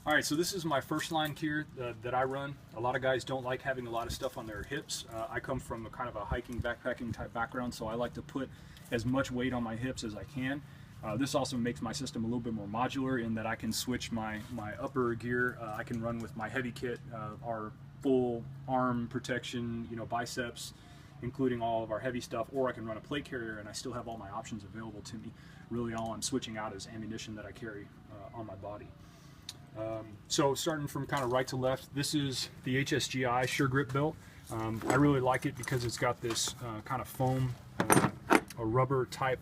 All right, so this is my first line gear that I run. A lot of guys don't like having a lot of stuff on their hips. I come from a kind of a hiking, backpacking type background, so I like to put as much weight on my hips as I can. This also makes my system a little bit more modular in that I can switch my upper gear. I can run with my heavy kit, our full arm protection, biceps, including all of our heavy stuff, or I can run a plate carrier and I still have all my options available to me. Really all I'm switching out is ammunition that I carry on my body. So starting from kind of right to left, this is the HSGI Sure-Grip Belt. I really like it because it's got this kind of foam, a rubber type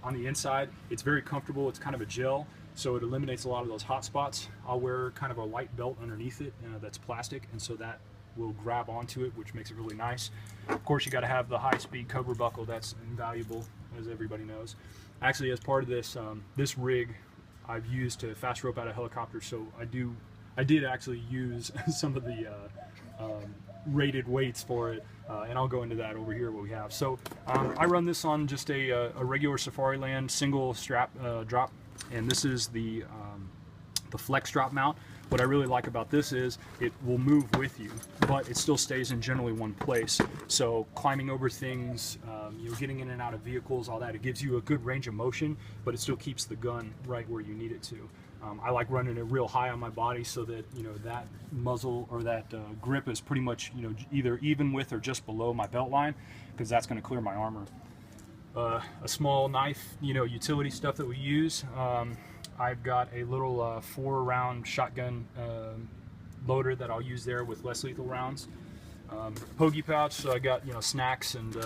on the inside. It's very comfortable. It's kind of a gel, so it eliminates a lot of those hot spots. I'll wear kind of a light belt underneath it that's plastic, and so that will grab onto it, which makes it really nice. Of course, you got to have the high-speed Cobra buckle. That's invaluable, as everybody knows. Actually, as part of this this rig, I've used to fast rope out of helicopters, so I did actually use some of the rated weights for it, and I'll go into that over here what we have. So I run this on just a regular Safariland single strap drop, and this is the flex drop mount. What I really like about this is it will move with you, but it still stays in generally one place. So climbing over things, getting in and out of vehicles, all that, it gives you a good range of motion, but it still keeps the gun right where you need it to. I like running it real high on my body so that that muzzle or that grip is pretty much either even with or just below my belt line, because that's going to clear my armor. A small knife, utility stuff that we use. I've got a little 4-round shotgun loader that I'll use there with less lethal rounds. Hoagie pouch, so I got snacks and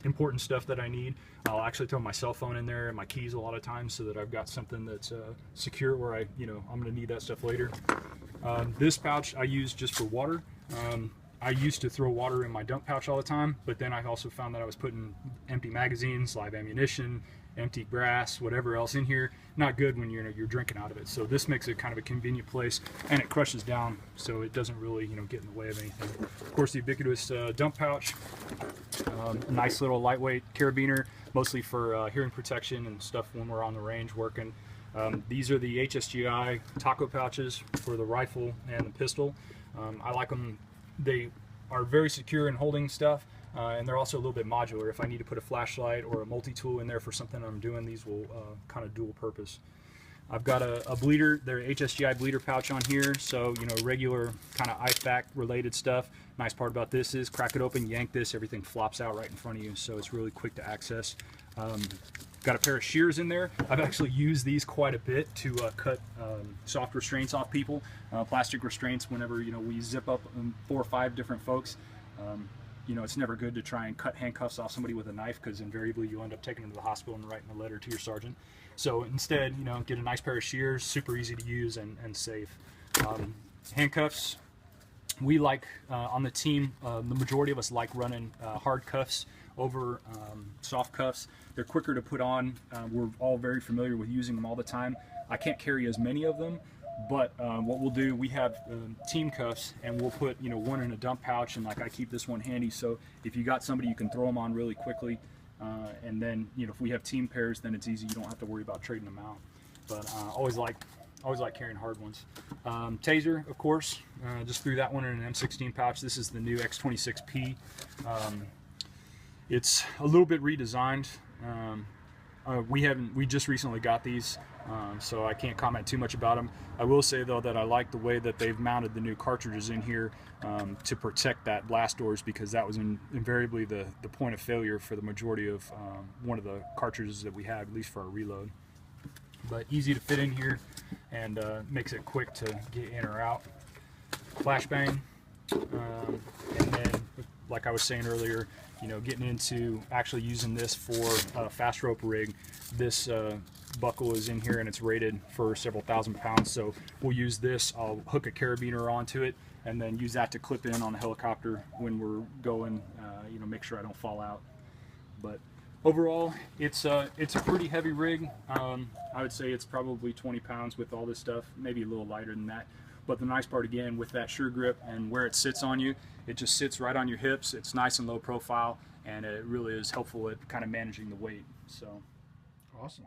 important stuff that I need. I'll actually throw my cell phone in there and my keys a lot of times so that I've got something that's secure where I'm going to need that stuff later. This pouch I use just for water. I used to throw water in my dump pouch all the time, but then I also found that I was putting empty magazines, live ammunition, empty brass, whatever else in here. Not good when you're drinking out of it. So this makes it kind of a convenient place, and it crushes down so it doesn't really get in the way of anything. Of course, the ubiquitous dump pouch, nice little lightweight carabiner, mostly for hearing protection and stuff when we're on the range working. These are the HSGI taco pouches for the rifle and the pistol. I like them. They are very secure in holding stuff. And they're also a little bit modular. If I need to put a flashlight or a multi-tool in there for something I'm doing, these will kind of dual purpose. I've got a bleeder, their HSGI bleeder pouch on here, so regular kind of IFAC related stuff. Nice part about this is crack it open, yank this, everything flops out right in front of you, so it's really quick to access. Got a pair of shears in there. I've actually used these quite a bit to cut soft restraints off people, plastic restraints whenever we zip up 4 or 5 different folks. It's never good to try and cut handcuffs off somebody with a knife, because invariably you end up taking them to the hospital and writing a letter to your sergeant. So instead, get a nice pair of shears, super easy to use and safe. Handcuffs, we like on the team, the majority of us like running hard cuffs over soft cuffs. They're quicker to put on. We're all very familiar with using them all the time. I can't carry as many of them, but what we'll do, we have team cuffs, and we'll put one in a dump pouch, and I keep this one handy, so if you got somebody, you can throw them on really quickly, and then if we have team pairs, then it's easy. You don't have to worry about trading them out. But always like carrying hard ones. Taser, of course, just threw that one in an M16 pouch. This is the new X26P. It's a little bit redesigned. We just recently got these, so I can't comment too much about them. I will say though that I like the way that they've mounted the new cartridges in here to protect that blast doors, because that was invariably the point of failure for the majority of one of the cartridges that we had, at least for our reload. But easy to fit in here, and makes it quick to get in or out. Flashbang, and then like I was saying earlier, getting into actually using this for a fast rope rig. This buckle is in here and it's rated for several thousand pounds, so we'll use this. I'll hook a carabiner onto it and then use that to clip in on the helicopter when we're going, make sure I don't fall out. But overall, it's a pretty heavy rig. I would say it's probably 20 pounds with all this stuff, maybe a little lighter than that. But the nice part, again, with that sure grip and where it sits on you, it just sits right on your hips. It's nice and low profile, and it really is helpful at kind of managing the weight. So, awesome.